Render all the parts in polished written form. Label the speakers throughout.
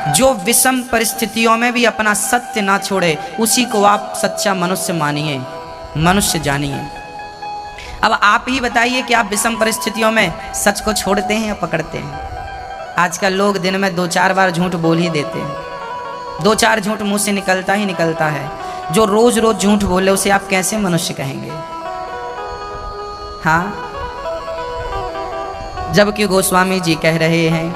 Speaker 1: जो विषम परिस्थितियों में भी अपना सत्य ना छोड़े, उसी को आप सच्चा मनुष्य मानिए, मनुष्य जानिए। अब आप ही बताइए कि आप विषम परिस्थितियों में सच को छोड़ते हैं या पकड़ते हैं? आजकल लोग दिन में 2-4 बार झूठ बोल ही देते हैं, 2-4 झूठ मुंह से निकलता ही निकलता है। जो रोज रोज झूठ बोले उसे आप कैसे मनुष्य कहेंगे? हाँ, जबकि गोस्वामी जी कह रहे हैं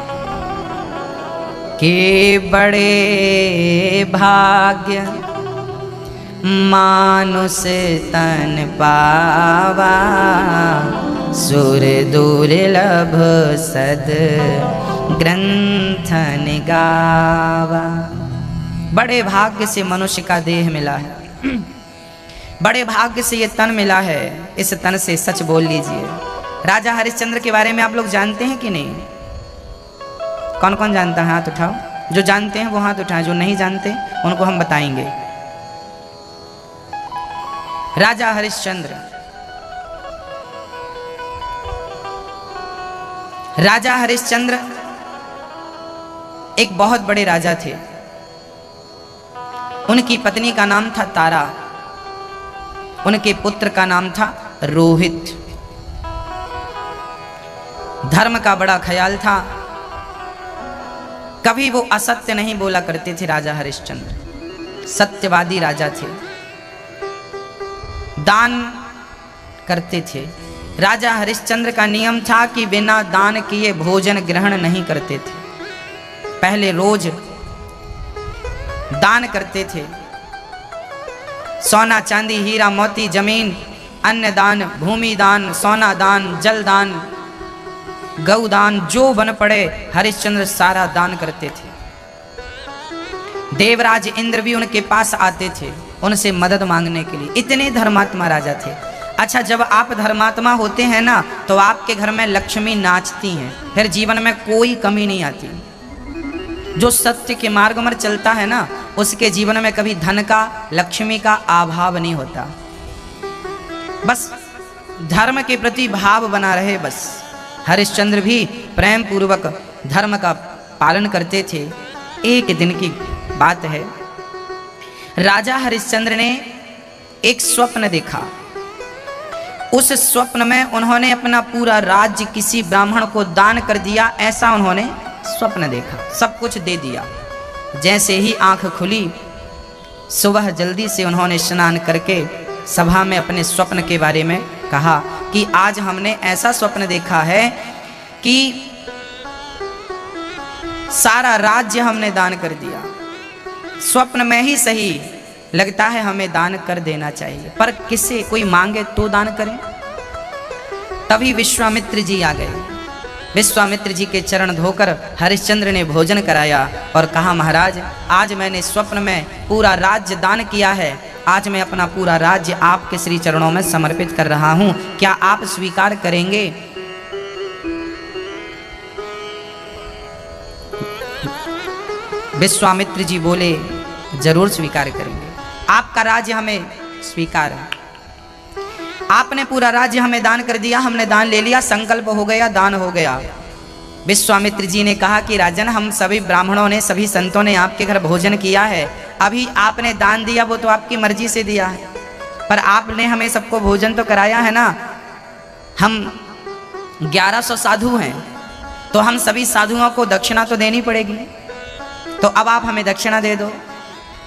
Speaker 1: कि बड़े भाग्य मानुष तन पावा, सुर दुर्लभ सद ग्रंथन गावा। बड़े भाग्य से मनुष्य का देह मिला है, बड़े भाग्य से ये तन मिला है, इस तन से सच बोल लीजिए। राजा हरिश्चंद्र के बारे में आप लोग जानते हैं कि नहीं? कौन कौन जानता है? हाथ उठाओ। जो जानते हैं वो हाथ उठाएं, जो नहीं जानते उनको हम बताएंगे। राजा हरिश्चंद्र, राजा हरिश्चंद्र एक बहुत बड़े राजा थे। उनकी पत्नी का नाम था तारा, उनके पुत्र का नाम था रोहित। धर्म का बड़ा ख्याल था, कभी वो असत्य नहीं बोला करते थे। राजा हरिश्चंद्र सत्यवादी राजा थे, दान करते थे। राजा हरिश्चंद्र का नियम था कि बिना दान किए भोजन ग्रहण नहीं करते थे। पहले रोज दान करते थे, सोना चांदी हीरा मोती जमीन, अन्न दान, भूमि दान, सोना दान, जल दान, गौ दान, जो बन पड़े हरिश्चंद्र सारा दान करते थे। देवराज इंद्र भी उनके पास आते थे उनसे मदद मांगने के लिए, इतने धर्मात्मा राजा थे। अच्छा, जब आप धर्मात्मा होते हैं ना तो आपके घर में लक्ष्मी नाचती हैं, फिर जीवन में कोई कमी नहीं आती। जो सत्य के मार्ग में चलता है ना उसके जीवन में कभी धन का, लक्ष्मी का अभाव नहीं होता। बस धर्म के प्रति भाव बना रहे बस। हरिश्चंद्र भी प्रेम पूर्वक धर्म का पालन करते थे। एक दिन की बात है, राजा हरिश्चंद्र ने एक स्वप्न देखा। उस स्वप्न में उन्होंने अपना पूरा राज्य किसी ब्राह्मण को दान कर दिया, ऐसा उन्होंने स्वप्न देखा। सब कुछ दे दिया। जैसे ही आंख खुली, सुबह जल्दी से उन्होंने स्नान करके सभा में अपने स्वप्न के बारे में कहा कि आज हमने ऐसा स्वप्न देखा है कि सारा राज्य हमने दान कर दिया। स्वप्न में ही सही, लगता है हमें दान कर देना चाहिए, पर किसे कोई मांगे तो दान करें। तभी विश्वामित्र जी आ गए। विश्वामित्र जी के चरण धोकर हरिश्चंद्र ने भोजन कराया और कहा, महाराज आज मैंने स्वप्न में पूरा राज्य दान किया है, आज मैं अपना पूरा राज्य आपके श्री चरणों में समर्पित कर रहा हूं, क्या आप स्वीकार करेंगे? विश्वामित्र जी बोले, जरूर स्वीकार करेंगे, आपका राज्य हमें स्वीकार है। आपने पूरा राज्य हमें दान कर दिया, हमने दान ले लिया, संकल्प हो गया, दान हो गया। विश्वामित्र जी ने कहा कि राजन, हम सभी ब्राह्मणों ने, सभी संतों ने आपके घर भोजन किया है, अभी आपने दान दिया वो तो आपकी मर्जी से दिया है, पर आपने हमें सबको भोजन तो कराया है ना। हम 1100 साधु हैं तो हम सभी साधुओं को दक्षिणा तो देनी पड़ेगी, तो अब आप हमें दक्षिणा दे दो।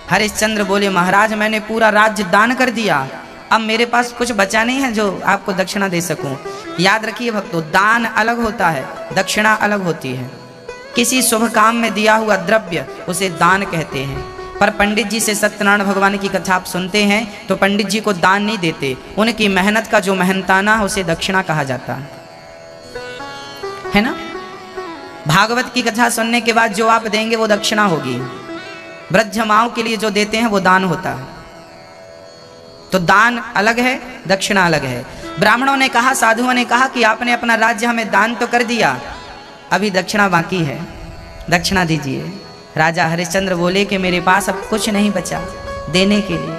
Speaker 1: हरिश्चंद्र बोले, महाराज मैंने पूरा राज्य दान कर दिया, अब मेरे पास कुछ बचा नहीं है जो आपको दक्षिणा दे सकूं। याद रखिए भक्तों, दान अलग होता है, दक्षिणा अलग होती है। किसी शुभ काम में दिया हुआ द्रव्य उसे दान कहते हैं। पर पंडित जी से सत्यनारायण भगवान की कथा आप सुनते हैं तो पंडित जी को दान नहीं देते, उनकी मेहनत का जो मेहनताना है उसे दक्षिणा कहा जाता है ना। भागवत की कथा सुनने के बाद जो आप देंगे वो दक्षिणा होगी। वृद्ध माओं के लिए जो देते हैं वो दान होता है। तो दान अलग है, दक्षिणा अलग है। ब्राह्मणों ने कहा, साधुओं ने कहा कि आपने अपना राज्य हमें दान तो कर दिया, अभी दक्षिणा बाकी है, दक्षिणा दीजिए। राजा हरिश्चंद्र बोले कि मेरे पास अब कुछ नहीं बचा देने के लिए।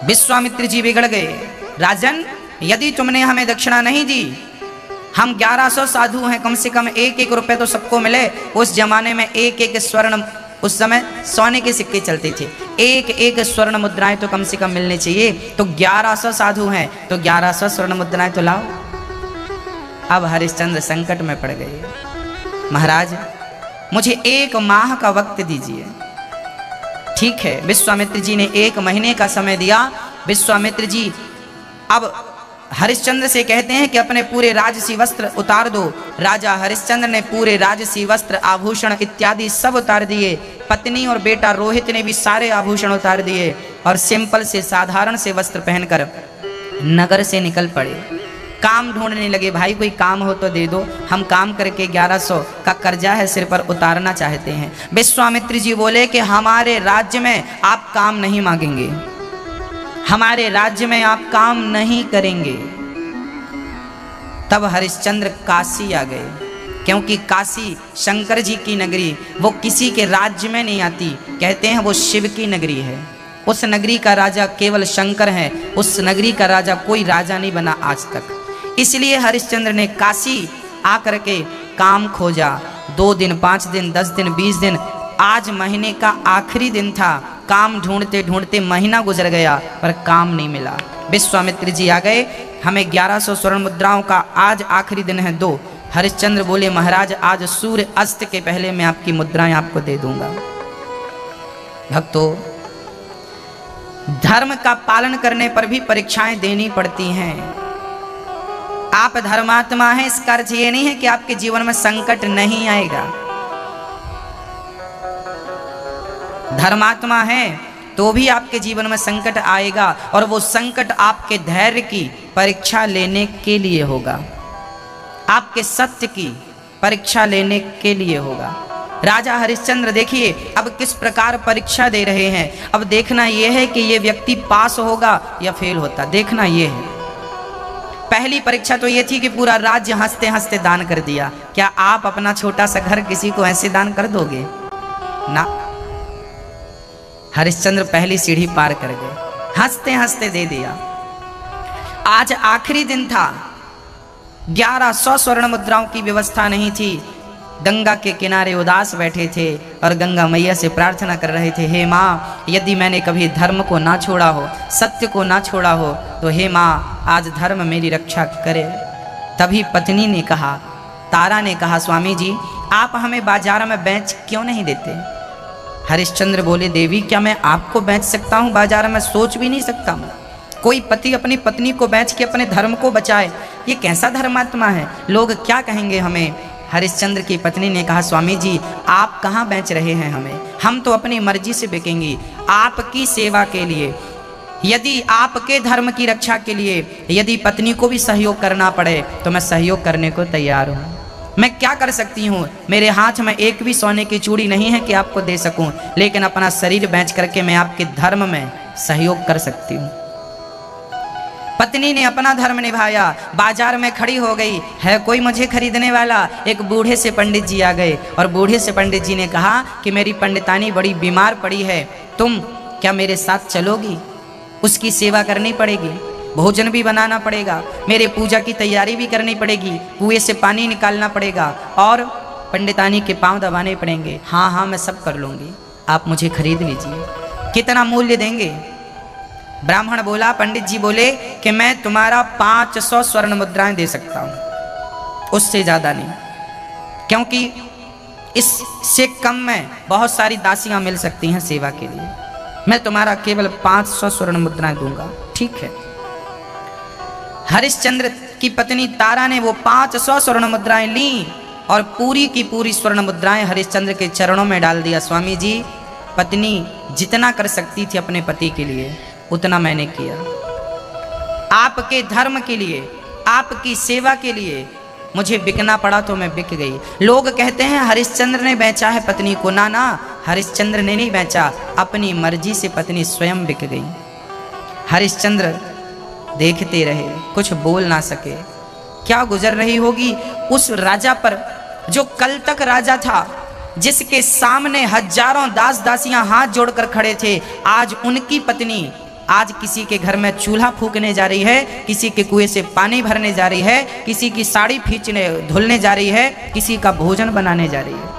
Speaker 1: विश्वामित्र जी बिगड़ गए, राजन यदि तुमने हमें दक्षिणा नहीं दी हम 1100 साधु हैं, कम से कम 1-1 रुपए तो सबको मिले। उस जमाने में 1-1 स्वर्ण, उस समय सोने के सिक्के चलते थे, 1-1 स्वर्ण मुद्राएं तो कम से कम मिलनी चाहिए। तो 1100 साधु हैं तो 1100 स्वर्ण मुद्राएं तो लाओ। अब हरिश्चंद्र संकट में पड़ गए। महाराज मुझे 1 माह का वक्त दीजिए। ठीक है, विश्वामित्र जी ने 1 महीने का समय दिया। विश्वामित्र जी अब हरिश्चंद्र से कहते हैं कि अपने पूरे राजसी वस्त्र उतार दो। राजा हरिश्चंद्र ने पूरे राजसी वस्त्र, आभूषण इत्यादि सब उतार दिए। पत्नी और बेटा रोहित ने भी सारे आभूषण उतार दिए और सिंपल से साधारण से वस्त्र पहनकर नगर से निकल पड़े। काम ढूंढने लगे, भाई कोई काम हो तो दे दो, हम काम करके 1100 का कर्जा है सिर पर उतारना चाहते हैं। विश्वामित्र जी बोले कि हमारे राज्य में आप काम नहीं मांगेंगे, हमारे राज्य में आप काम नहीं करेंगे। तब हरिश्चंद्र काशी आ गए, क्योंकि काशी शंकर जी की नगरी, वो किसी के राज्य में नहीं आती। कहते हैं वो शिव की नगरी है, उस नगरी का राजा केवल शंकर है, उस नगरी का राजा कोई राजा नहीं बना आज तक। इसलिए हरिश्चंद्र ने काशी आकर के काम खोजा। 2 दिन, 5 दिन, 10 दिन, 20 दिन, आज महीने का आखिरी दिन था। काम ढूंढते ढूंढते महीना गुजर गया पर काम नहीं मिला। विश्वामित्र जी आ गए, हमें 1100 स्वर्ण मुद्राओं का आज आखिरी दिन है, दो। हरिश्चंद्र बोले महाराज आज सूर्य अस्त के पहले मैं आपकी मुद्राएं आपको दे दूंगा। भक्तों, धर्म का पालन करने पर भी परीक्षाएं देनी पड़ती हैं। आप धर्मात्मा हैं, इसका अर्थ ये नहीं है कि आपके जीवन में संकट नहीं आएगा। धर्मात्मा है तो भी आपके जीवन में संकट आएगा और वो संकट आपके धैर्य की परीक्षा लेने के लिए होगा, आपके सत्य की परीक्षा लेने के लिए होगा। राजा हरिश्चंद्र देखिए अब किस प्रकार परीक्षा दे रहे हैं। अब देखना यह है कि ये व्यक्ति पास होगा या फेल होता, देखना यह है। पहली परीक्षा तो ये थी कि पूरा राज्य हंसते हंसते दान कर दिया। क्या आप अपना छोटा सा घर किसी को ऐसे दान कर दोगे? ना। हरिश्चंद्र पहली सीढ़ी पार कर गए, हंसते हंसते दे दिया। आज आखिरी दिन था, 1100 स्वर्ण मुद्राओं की व्यवस्था नहीं थी। गंगा के किनारे उदास बैठे थे और गंगा मैया से प्रार्थना कर रहे थे, हे माँ यदि मैंने कभी धर्म को ना छोड़ा हो, सत्य को ना छोड़ा हो, तो हे माँ आज धर्म मेरी रक्षा करे। तभी पत्नी ने कहा, तारा ने कहा, स्वामी जी आप हमें बाजार में बेच क्यों नहीं देते? हरिश्चंद्र बोले, देवी क्या मैं आपको बेच सकता हूँ बाजार में? सोच भी नहीं सकता हूँ। कोई पति अपनी पत्नी को बेच के अपने धर्म को बचाए, ये कैसा धर्मात्मा है? लोग क्या कहेंगे हमें? हरिश्चंद्र की पत्नी ने कहा, स्वामी जी आप कहाँ बेच रहे हैं हमें? हम तो अपनी मर्जी से बिकेंगी, आपकी सेवा के लिए, यदि आपके धर्म की रक्षा के लिए यदि पत्नी को भी सहयोग करना पड़े तो मैं सहयोग करने को तैयार हूँ। मैं क्या कर सकती हूँ? मेरे हाथ में एक भी सोने की चूड़ी नहीं है कि आपको दे सकूं, लेकिन अपना शरीर बेच करके मैं आपके धर्म में सहयोग कर सकती हूँ। पत्नी ने अपना धर्म निभाया, बाजार में खड़ी हो गई, है कोई मुझे खरीदने वाला? एक बूढ़े से पंडित जी आ गए और बूढ़े से पंडित जी ने कहा कि मेरी पंडितानी बड़ी बीमार पड़ी है, तुम क्या मेरे साथ चलोगी? उसकी सेवा करनी पड़ेगी, भोजन भी बनाना पड़ेगा, मेरे पूजा की तैयारी भी करनी पड़ेगी, कुएं से पानी निकालना पड़ेगा और पंडितानी के पांव दबाने पड़ेंगे। हाँ हाँ मैं सब कर लूँगी, आप मुझे खरीद लीजिए। कितना मूल्य देंगे? ब्राह्मण बोला, पंडित जी बोले कि मैं तुम्हारा 500 स्वर्ण मुद्राएं दे सकता हूँ, उससे ज़्यादा नहीं, क्योंकि इससे कम में बहुत सारी दासियाँ मिल सकती हैं सेवा के लिए। मैं तुम्हारा केवल 500 स्वर्ण मुद्राएं दूंगा। ठीक है। हरिश्चंद्र की पत्नी तारा ने वो 500 स्वर्ण मुद्राएं ली और पूरी की पूरी स्वर्ण मुद्राएं हरिश्चंद्र के चरणों में डाल दिया। स्वामी जी पत्नी जितना कर सकती थी अपने पति के लिए उतना मैंने किया, आपके धर्म के लिए, आपकी सेवा के लिए मुझे बिकना पड़ा तो मैं बिक गई। लोग कहते हैं हरिश्चंद्र ने बेचा है पत्नी को, ना ना हरिश्चंद्र ने नहीं बेचा, अपनी मर्जी से पत्नी स्वयं बिक गई। हरिश्चंद्र देखते रहे, कुछ बोल ना सके। क्या गुजर रही होगी उस राजा पर जो कल तक राजा था, जिसके सामने हजारों दास दासियां हाथ जोड़कर खड़े थे, आज उनकी पत्नी आज किसी के घर में चूल्हा फूकने जा रही है, किसी के कुएं से पानी भरने जा रही है, किसी की साड़ी खींचने धुलने जा रही है, किसी का भोजन बनाने जा रही है।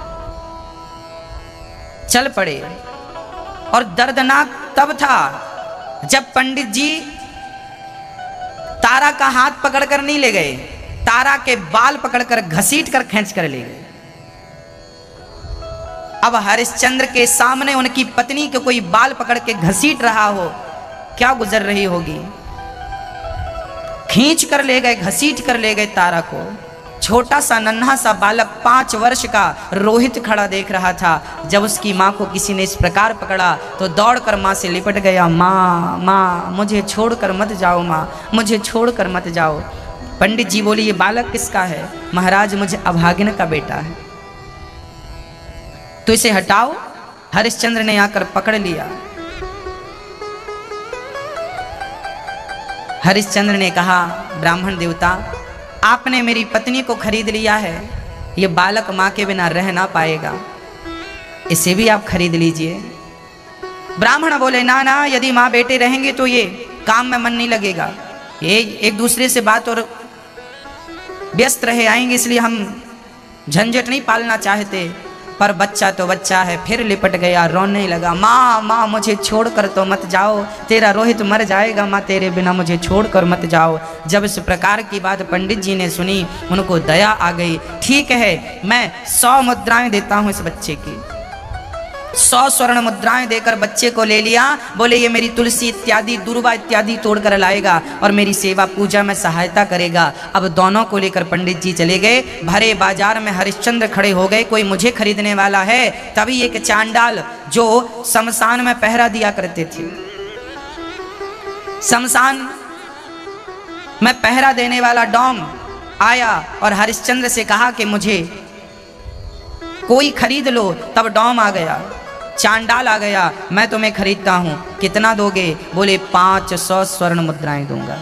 Speaker 1: चल पड़े। और दर्दनाक तब था जब पंडित जी तारा का हाथ पकड़कर नहीं ले गए, तारा के बाल पकड़कर घसीट कर खींच कर ले गए। अब हरिश्चंद्र के सामने उनकी पत्नी के कोई बाल पकड़ के घसीट रहा हो, क्या गुजर रही होगी। खींच कर ले गए, घसीट कर ले गए तारा को। छोटा सा नन्हा सा बालक 5 वर्ष का रोहित खड़ा देख रहा था। जब उसकी माँ को किसी ने इस प्रकार पकड़ा तो दौड़कर माँ से लिपट गया, माँ माँ मुझे छोड़कर मत जाओ, माँ मुझे छोड़कर मत जाओ। पंडित जी बोले, ये बालक किसका है? महाराज मुझे अभागिन का बेटा है, तो इसे हटाओ। हरिश्चंद्र ने आकर पकड़ लिया। हरिश्चंद्र ने कहा, ब्राह्मण देवता आपने मेरी पत्नी को खरीद लिया है, ये बालक मां के बिना रह ना पाएगा, इसे भी आप खरीद लीजिए। ब्राह्मण बोले, ना ना, यदि मां बेटे रहेंगे तो ये काम में मन नहीं लगेगा, ये एक दूसरे से बात और व्यस्त रहे आएंगे, इसलिए हम झंझट नहीं पालना चाहते। पर बच्चा तो बच्चा है। फिर लिपट गया, रोने लगा, माँ माँ मुझे छोड़कर तो मत जाओ, तेरा रोहित मर जाएगा, माँ तेरे बिना मुझे छोड़कर मत जाओ। जब इस प्रकार की बात पंडित जी ने सुनी, उनको दया आ गई। ठीक है, मैं 100 मुद्राएं देता हूँ इस बच्चे की। 100 स्वर्ण मुद्राएं देकर बच्चे को ले लिया। बोले, ये मेरी तुलसी इत्यादि दुर्वा इत्यादि तोड़कर लाएगा और मेरी सेवा पूजा में सहायता करेगा। अब दोनों को लेकर पंडित जी चले गए। भरे बाजार में हरिश्चंद्र खड़े हो गए, कोई मुझे खरीदने वाला है। तभी एक चांडाल जो शमशान में पहरा दिया करते थे, शमशान में पहरा देने वाला डॉम आया और हरिश्चंद्र से कहा कि मुझे कोई खरीद लो। तब डॉम आ गया, चांडाल आ गया, मैं तुम्हें खरीदता हूं, कितना दोगे? बोले, 500 स्वर्ण मुद्राएं दूंगा।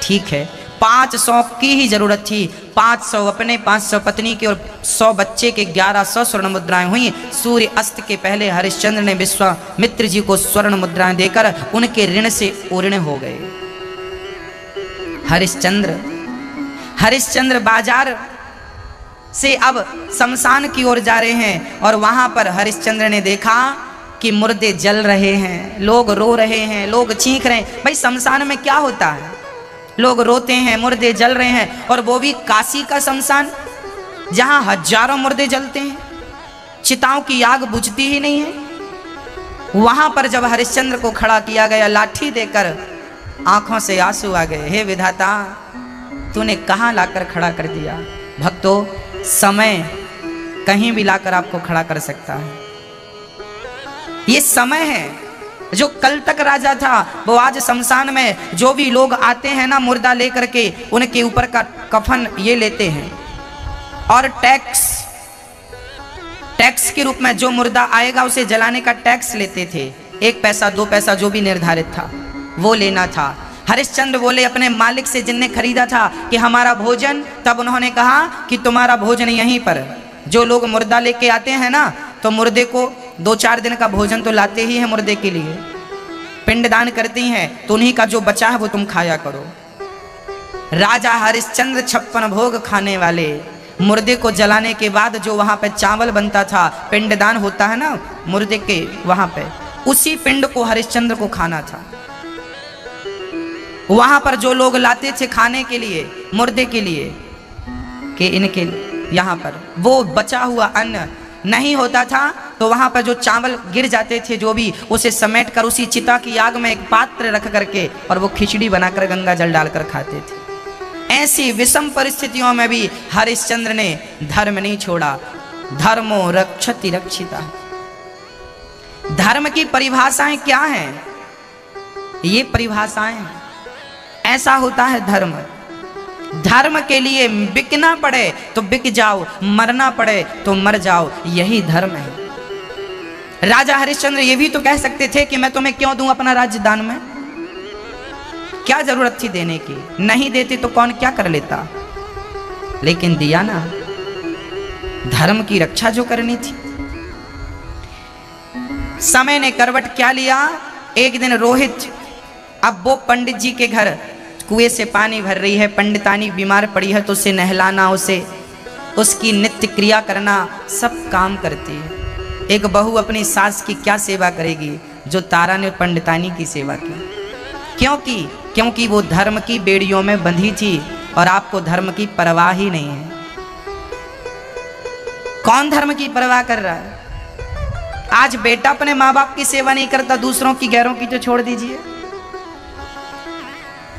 Speaker 1: ठीक है, 500 की ही जरूरत थी। 500 अपने, 500 पत्नी के और 100 बच्चे के 1100 स्वर्ण मुद्राएं हुई। सूर्य अस्त के पहले हरिश्चंद्र ने विश्वामित्र जी को स्वर्ण मुद्राएं देकर उनके ऋण से उऋण हो गए। हरिश्चंद्र बाजार से अब शमशान की ओर जा रहे हैं और वहां पर हरिश्चंद्र ने देखा कि मुर्दे जल रहे हैं, लोग रो रहे हैं, लोग चीख रहे हैं। भाई शमशान में क्या होता है, लोग रोते हैं, मुर्दे जल रहे हैं, और वो भी काशी का शमशान जहां हजारों मुर्दे जलते हैं, चिताओं की आग बुझती ही नहीं है। वहां पर जब हरिश्चंद्र को खड़ा किया गया लाठी देकर, आंखों से आंसू आ गए। हे विधाता, तूने कहां लाकर खड़ा कर दिया? भक्तों, समय कहीं भी लाकर आपको खड़ा कर सकता है। ये समय है। जो कल तक राजा था वो आज शमशान में जो भी लोग आते हैं ना मुर्दा लेकर के, उनके ऊपर का कफन ये लेते हैं और टैक्स के रूप में जो मुर्दा आएगा उसे जलाने का टैक्स लेते थे। 1 पैसा 2 पैसा जो भी निर्धारित था वो लेना था। हरिश्चंद्र बोले अपने मालिक से जिनने खरीदा था कि हमारा भोजन, तब उन्होंने कहा कि तुम्हारा भोजन यहीं पर। जो लोग मुर्दा लेके आते हैं ना, तो मुर्दे को 2-4 दिन का भोजन तो लाते ही हैं मुर्दे के लिए, पिंडदान करती हैं, तो उन्हीं का जो बचा है वो तुम खाया करो। राजा हरिश्चंद्र 56 भोग खाने वाले, मुर्दे को जलाने के बाद जो वहां पे चावल बनता था, पिंडदान होता है ना मुर्दे के वहां पे, उसी पिंड को हरिश्चंद्र को खाना था। वहां पर जो लोग लाते थे खाने के लिए, मुर्दे के लिए, कि इनके यहाँ पर वो बचा हुआ अन्न नहीं होता था, तो वहां पर जो चावल गिर जाते थे जो भी, उसे समेट कर उसी चिता की आग में एक पात्र रख करके और वो खिचड़ी बनाकर गंगा जल डालकर खाते थे। ऐसी विषम परिस्थितियों में भी हरिश्चंद्र ने धर्म नहीं छोड़ा। धर्मो रक्षति रक्षिता। धर्म की परिभाषाएं क्या हैं? ये परिभाषाएं, ऐसा होता है धर्म। धर्म के लिए बिकना पड़े तो बिक जाओ, मरना पड़े तो मर जाओ, यही धर्म है। राजा हरिश्चंद्र ये भी तो कह सकते थे कि मैं तुम्हें क्यों दूं अपना राज्य दान में, क्या जरूरत थी देने की? नहीं देते तो कौन क्या कर लेता, लेकिन दिया ना। धर्म की रक्षा जो करनी थी। समय ने करवट क्या लिया, एक दिन रोहित, अब वो पंडित जी के घर कुएं से पानी भर रही है, पंडितानी बीमार पड़ी है तो उसे नहलाना, उसे उसकी नित्य क्रिया करना, सब काम करती है। एक बहू अपनी सास की क्या सेवा करेगी जो तारा ने पंडितानी की सेवा की? क्योंकि वो धर्म की बेड़ियों में बंधी थी और आपको धर्म की परवाह ही नहीं है। कौन धर्म की परवाह कर रहा है? आज बेटा अपने माँ बाप की सेवा नहीं करता, दूसरों की, गैरों की तो छोड़ दीजिए,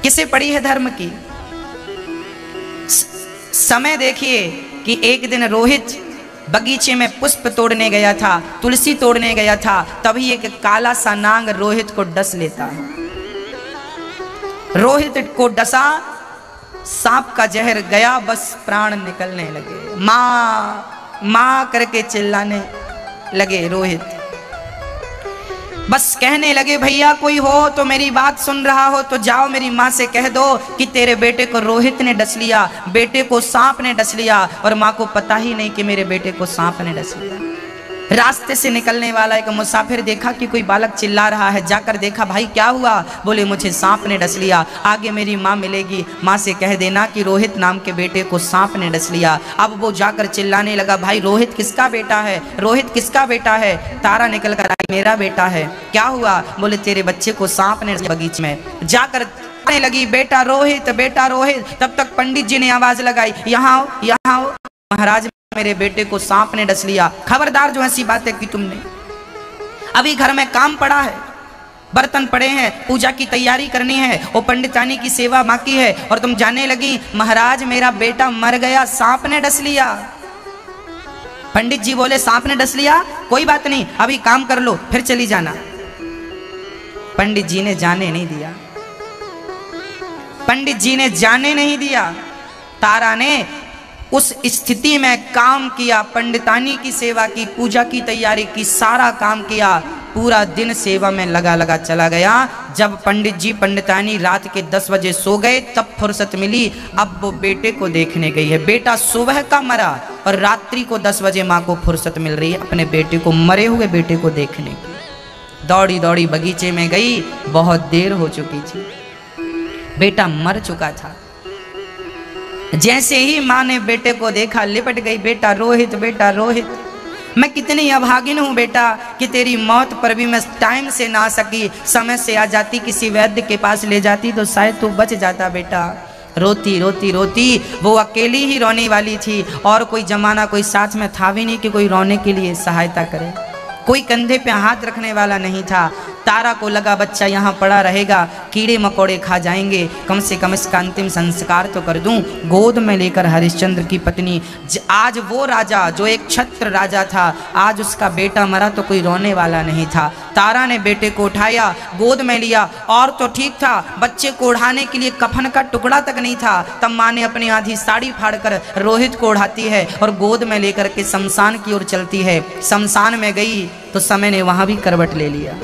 Speaker 1: किसे पड़ी है धर्म की? समय देखिए कि एक दिन रोहित बगीचे में पुष्प तोड़ने गया था, तुलसी तोड़ने गया था, तभी एक काला सा नाग रोहित को डस लेता है। रोहित को डसा, सांप का जहर गया, बस प्राण निकलने लगे। माँ माँ करके चिल्लाने लगे रोहित। बस कहने लगे भैया कोई हो तो मेरी बात सुन रहा हो तो जाओ मेरी माँ से कह दो कि तेरे बेटे को रोहित ने डस लिया, बेटे को सांप ने डस लिया, और माँ को पता ही नहीं कि मेरे बेटे को सांप ने डस लिया। रास्ते से निकलने वाला एक मुसाफिर देखा कि कोई बालक चिल्ला रहा है, जाकर देखा, भाई क्या हुआ? बोले मुझे सांप ने डस लिया, आगे मेरी माँ मिलेगी, माँ से कह देना कि रोहित नाम के बेटे को सांप ने डस लिया। अब वो जाकर चिल्लाने लगा, भाई रोहित किसका बेटा है? रोहित किसका बेटा है? तारा निकल कर आई, मेरा बेटा है। क्या हुआ? बोले तेरे बच्चे को सांप ने बगीचे में। जाकर लगी, बेटा रोहित, बेटा रोहित। तब तक पंडित जी ने आवाज लगाई, यहाँ आओ, यहाँ आओ, महाराज मेरे बेटे को सांप ने डस लिया। खबरदार जो ऐसी बातें की तुमने, अभी घर में काम पड़ा है, बर्तन पड़े हैं, पूजा की तैयारी करनी है, वो पंडितानी की सेवा बाकी है, और तुम जाने लगी महाराज मेरा बेटा मर गया, सांप ने डस लिया। पंडित जी बोले सांप ने डस लिया, कोई बात नहीं, अभी काम कर लो फिर चली जाना। पंडित जी ने जाने नहीं दिया, पंडित जी ने जाने नहीं दिया। तारा ने उस स्थिति में काम किया, पंडितानी की सेवा की, पूजा की तैयारी की, सारा काम किया, पूरा दिन सेवा में लगा चला गया। जब पंडित जी पंडितानी रात के 10 बजे सो गए तब फुर्सत मिली, अब वो बेटे को देखने गई है। बेटा सुबह का मरा और रात्रि को 10 बजे माँ को फुर्सत मिल रही है अपने बेटे को, मरे हुए बेटे को देखने की। दौड़ी दौड़ी बगीचे में गई, बहुत देर हो चुकी थी, बेटा मर चुका था। जैसे ही माँ ने बेटे को देखा लिपट गई, बेटा रोहित, बेटा रोहित, मैं कितनी अभागिन हूँ बेटा कि तेरी मौत पर भी मैं टाइम से ना आ सकी, समय से आ जाती, किसी वैद्य के पास ले जाती तो शायद तू बच जाता बेटा। रोती रोती रोती वो अकेली ही रोने वाली थी और कोई जमाना, कोई साथ में था भी नहीं कि कोई रोने के लिए सहायता करे, कोई कंधे पे हाथ रखने वाला नहीं था। तारा को लगा बच्चा यहाँ पड़ा रहेगा, कीड़े मकोड़े खा जाएंगे, कम से कम इसका अंतिम संस्कार तो कर दूं। गोद में लेकर हरिश्चंद्र की पत्नी, आज वो राजा जो एक क्षत्र राजा था, आज उसका बेटा मरा तो कोई रोने वाला नहीं था। तारा ने बेटे को उठाया, गोद में लिया, और तो ठीक था, बच्चे को उड़ाने के लिए कफन का टुकड़ा तक नहीं था। तब माँ ने अपनी आधी साड़ी फाड़कर रोहित को उड़ाती है और गोद में लेकर के शमशान की ओर चलती है। शमशान में गई तो समय ने वहां भी करवट ले लिया।